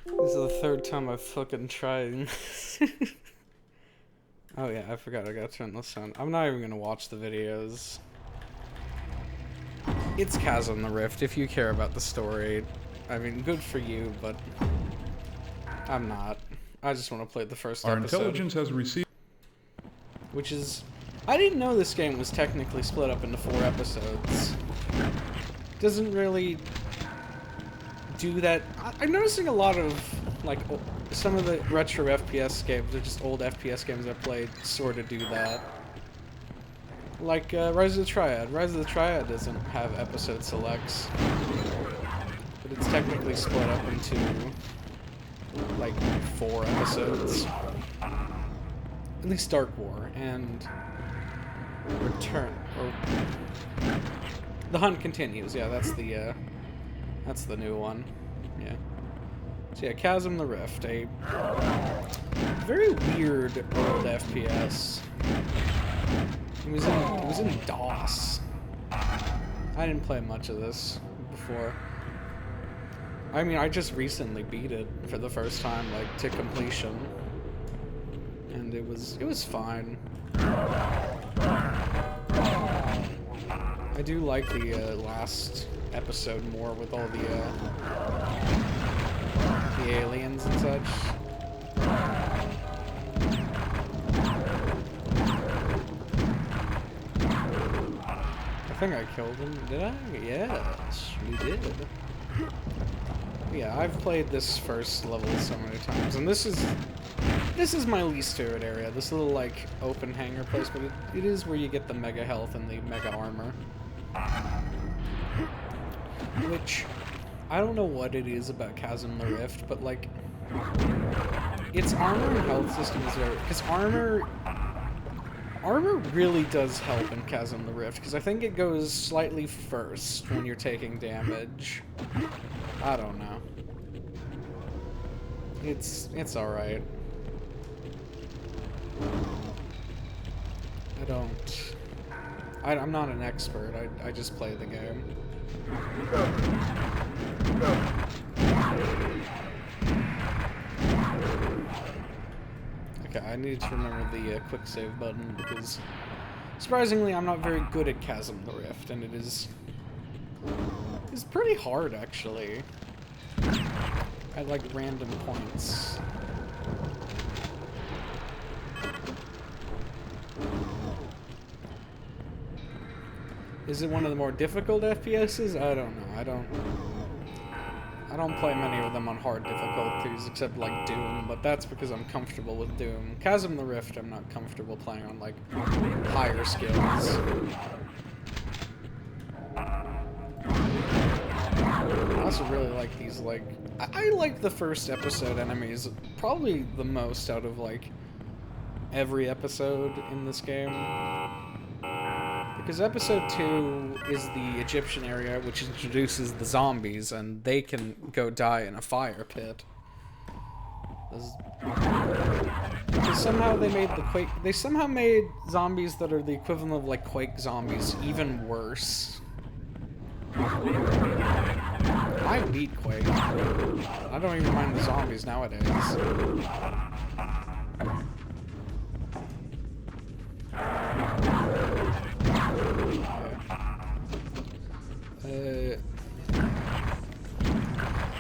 This is the third time I've fucking tried. Oh yeah, I forgot I gotta turn this on. I'm not even gonna watch the videos. It's CHASM the Rift, if you care about the story. I mean, good for you, but I'm not. I just want to play the first Our episode. intelligence has received... Which is... I didn't know this game was technically split up into 4 episodes. Doesn't really do that. I'm noticing a lot of, like, some of the retro FPS games, or just old FPS games I played, sort of do that. Like, Rise of the Triad. Rise of the Triad doesn't have episode selects. But it's technically split up into, like, 4 episodes. At least Dark War, and Return, or... The Hunt Continues, yeah, that's the new one, yeah. So yeah, CHASM the Rift, a very weird old FPS. It was in DOS. I didn't play much of this before. I mean, I just recently beat it for the first time, like, to completion. And it was fine. I do like the last episode more with all the aliens and such. I think I killed him. Did I? Yes, we did. Yeah, I've played this first level so many times, and this is my least favorite area. This little, like, open hangar place, but it is where you get the mega health and the mega armor. Which, I don't know what it is about CHASM the Rift, but, like, its armor and health system is very... Because armor really does help in CHASM the Rift, because I think it goes slightly first when you're taking damage. I don't know. It's alright. I'm not an expert, I just play the game. Okay, I need to remember the quick save button, because surprisingly I'm not very good at CHASM the Rift, and it's pretty hard, actually. At, like, random points. Is it one of the more difficult FPSs? I don't know. I don't play many of them on hard difficulties, except, like, Doom, but that's because I'm comfortable with Doom. CHASM the Rift, I'm not comfortable playing on, like, higher skills. I also really like these, like... I like the first episode enemies probably the most out of, like, every episode in this game. Because episode 2 is the Egyptian area, which introduces the zombies, and they can go die in a fire pit. Because somehow they made the Quake... They somehow made zombies that are the equivalent of, like, Quake zombies even worse. I beat Quake. I don't even mind the zombies nowadays.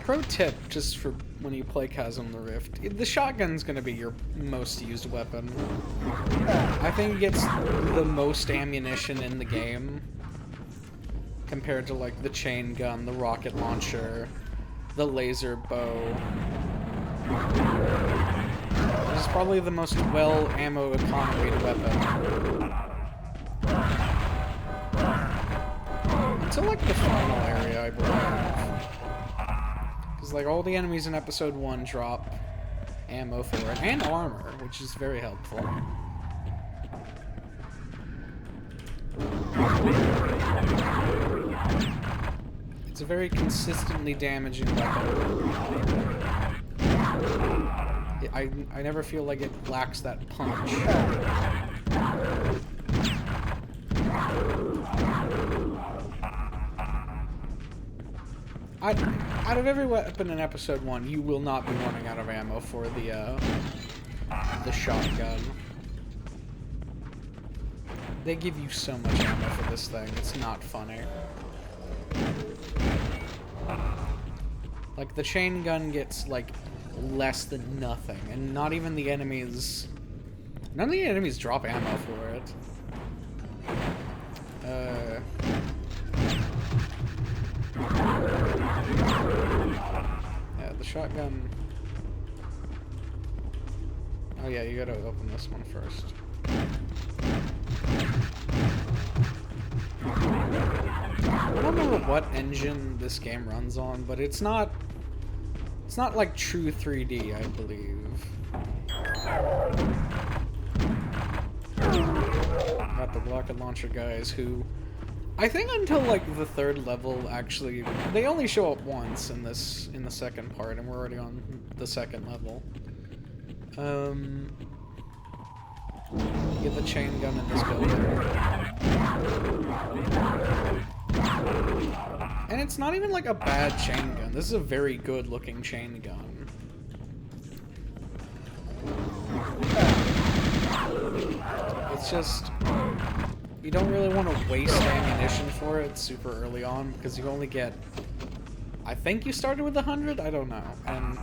Pro tip, just for when you play CHASM the Rift, the shotgun's gonna be your most used weapon. I think it gets the most ammunition in the game, compared to, like, the chain gun, the rocket launcher, the laser bow. It's probably the most well-ammo economy weapon. Until, like, the final area, I believe. Because, like, all the enemies in episode 1 drop ammo for it, and armor, which is very helpful. It's a very consistently damaging weapon. I never feel like it lacks that punch. out of every weapon in episode 1, you will not be running out of ammo for the shotgun. They give you so much ammo for this thing, it's not funny. Like, the chain gun gets, like, less than nothing, and not even the enemies... None of the enemies drop ammo for it. Yeah, the shotgun... Oh yeah, you gotta open this one first. I don't remember what engine this game runs on, but it's not like true 3D, I believe. Got the rocket launcher guys who, I think until like the 3rd level, actually, they only show up once in the second part, and we're already on the 2nd level. Get the chain gun in this building. And it's not even like a bad chain gun. This is a very good looking chain gun. It's just, you don't really want to waste ammunition for it super early on, because you only get, I think you started with 100? I don't know. And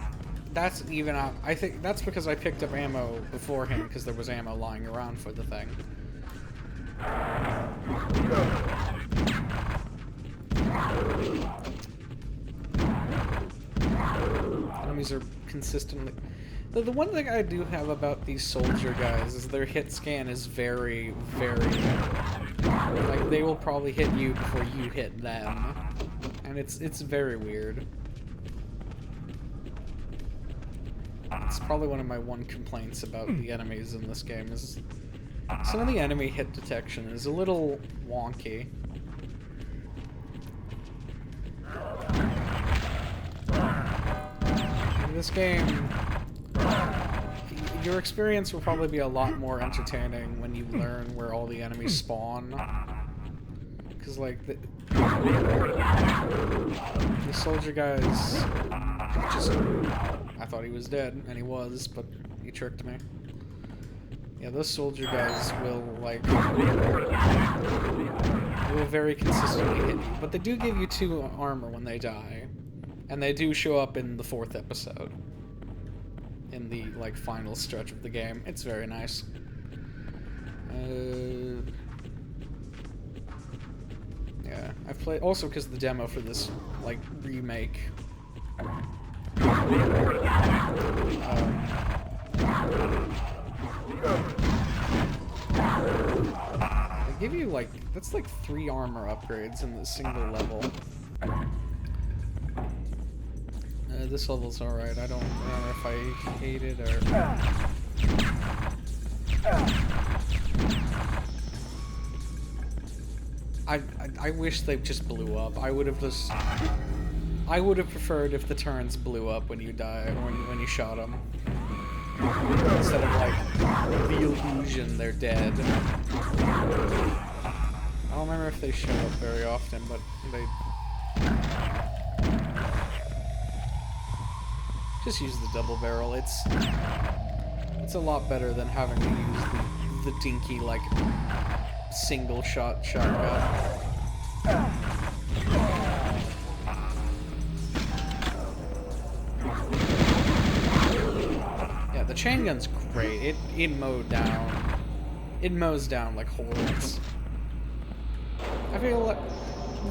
that's even out. I think that's because I picked up ammo beforehand, because there was ammo lying around for the thing. Enemies are consistently... The one thing I do have about these soldier guys is their hit scan is very, very... Like, they will probably hit you before you hit them. And it's very weird. It's probably one of my complaints about the enemies in this game is some of the enemy hit detection is a little wonky. In this game, your experience will probably be a lot more entertaining when you learn where all the enemies spawn. Because, like, the soldier guys just... I thought he was dead, and he was, but he tricked me. Yeah, those soldier guys will, like... They will very consistently hit you. But they do give you 2 armor when they die. And they do show up in the 4th episode. In the, like, final stretch of the game. It's very nice. Yeah, I've played... Also, because the demo for this, like, remake... They give you, like... That's, like, 3 armor upgrades in this single level. This level's alright. I don't know if I hate it or... I wish they just blew up. I would have preferred if the turrets blew up when you die, or when you shot them. Instead of, like, the illusion they're dead. I don't remember if they show up very often, but they... Just use the double barrel. It's a lot better than having to use the dinky, like, single shot shotgun. Yeah, the chain gun's great. It mows down like hordes. I feel like,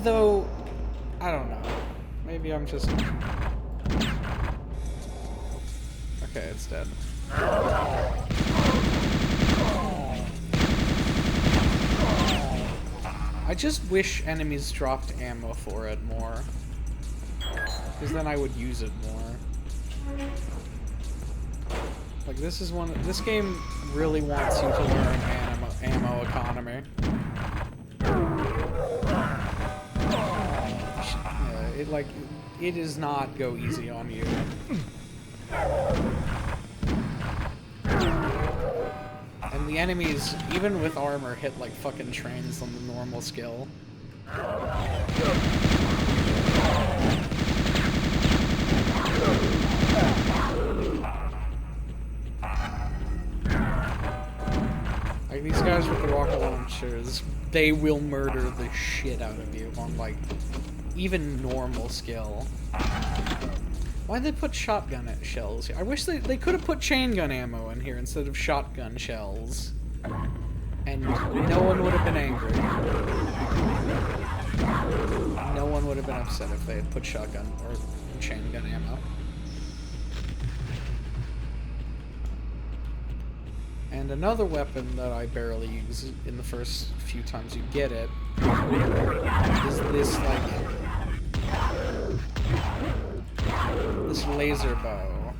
though, I don't know. Maybe I'm just... Okay, it's dead. I just wish enemies dropped ammo for it more. Because then I would use it more. Like, this game really wants you to learn ammo economy. Yeah, it does not go easy on you. And the enemies, even with armor, hit like fucking trains on the normal skill. Like, these guys with the rocket launchers, they will murder the shit out of you on, like, even normal skill. Why'd they put shotgun shells here? I wish they could have put chain gun ammo in here instead of shotgun shells. And no one would have been angry. No one would have been upset if they had put shotgun or chain gun ammo. And another weapon that I barely use in the first few times you get it is this, like, this laser bow.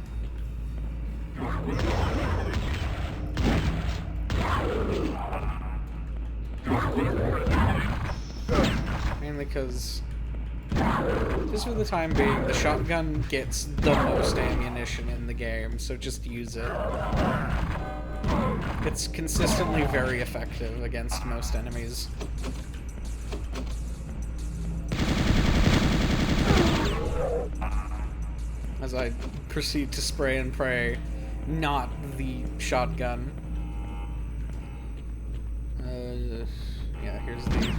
Mainly because, just for the time being, the shotgun gets the most ammunition in the game, so just use it. It's consistently very effective against most enemies. As I proceed to spray and pray, not the shotgun. Yeah, here's the...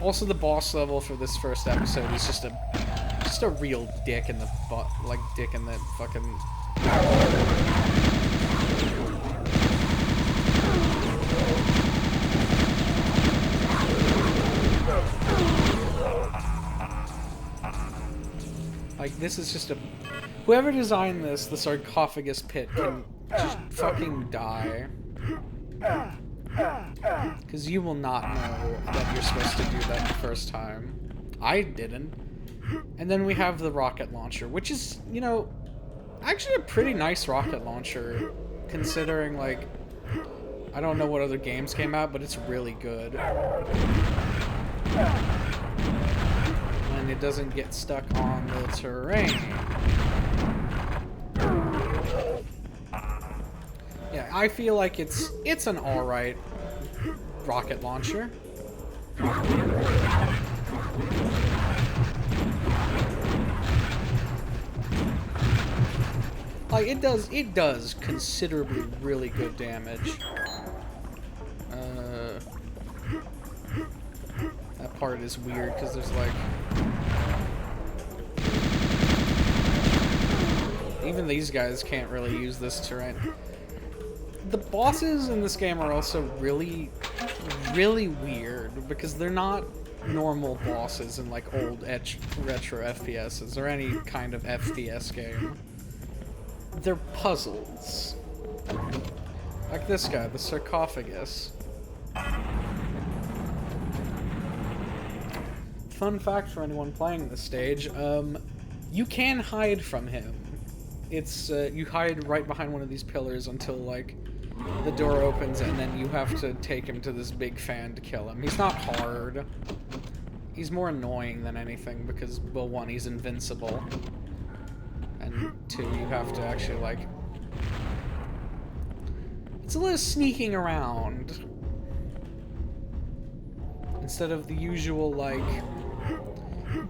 Also, the boss level for this first episode is just a real dick in the butt, like dick in the fucking... Like, this is just a... Whoever designed this, the sarcophagus pit, can just fucking die. Because you will not know that you're supposed to do that the first time. I didn't. And then we have the rocket launcher, which is, you know, actually a pretty nice rocket launcher, considering, like, I don't know what other games came out, but it's really good. And it doesn't get stuck on the terrain. Yeah, I feel like it's an alright rocket launcher. Like, it does considerably really good damage. That part is weird because there's like... Even these guys can't really use this terrain. The bosses in this game are also really, really weird because they're not normal bosses in like old retro FPSs or any kind of FPS game. They're puzzles. Like this guy, the sarcophagus. Fun fact for anyone playing this stage, you can hide from him. It's, you hide right behind one of these pillars until, like, the door opens, and then you have to take him to this big fan to kill him. He's not hard. He's more annoying than anything, because, well, one, he's invincible. And two, you have to actually, like... It's a little sneaking around. Instead of the usual, like...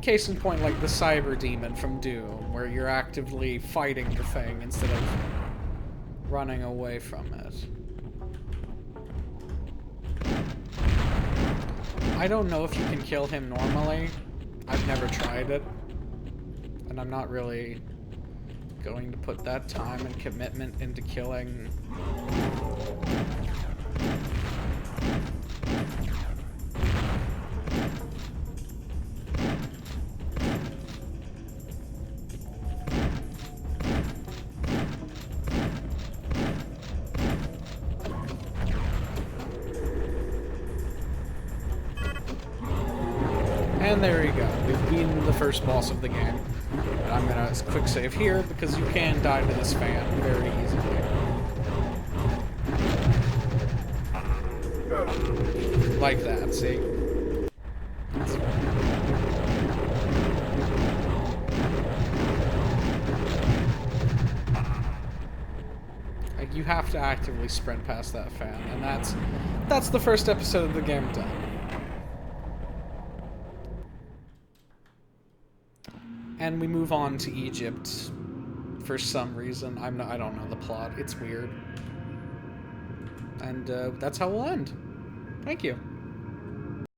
Case in point, like the Cyber Demon from Doom, where you're actively fighting the thing instead of running away from it. I don't know if you can kill him normally. I've never tried it. And I'm not really going to put that time and commitment into killing... And there you go. We've beaten the first boss of the game. And I'm gonna quick save here because you can die to this fan very easily. Like that, see? Like, you have to actively sprint past that fan, and that's the first episode of the game done. and we move on to Egypt for some reason. I don't know the plot. It's weird. And that's how we'll end. Thank you.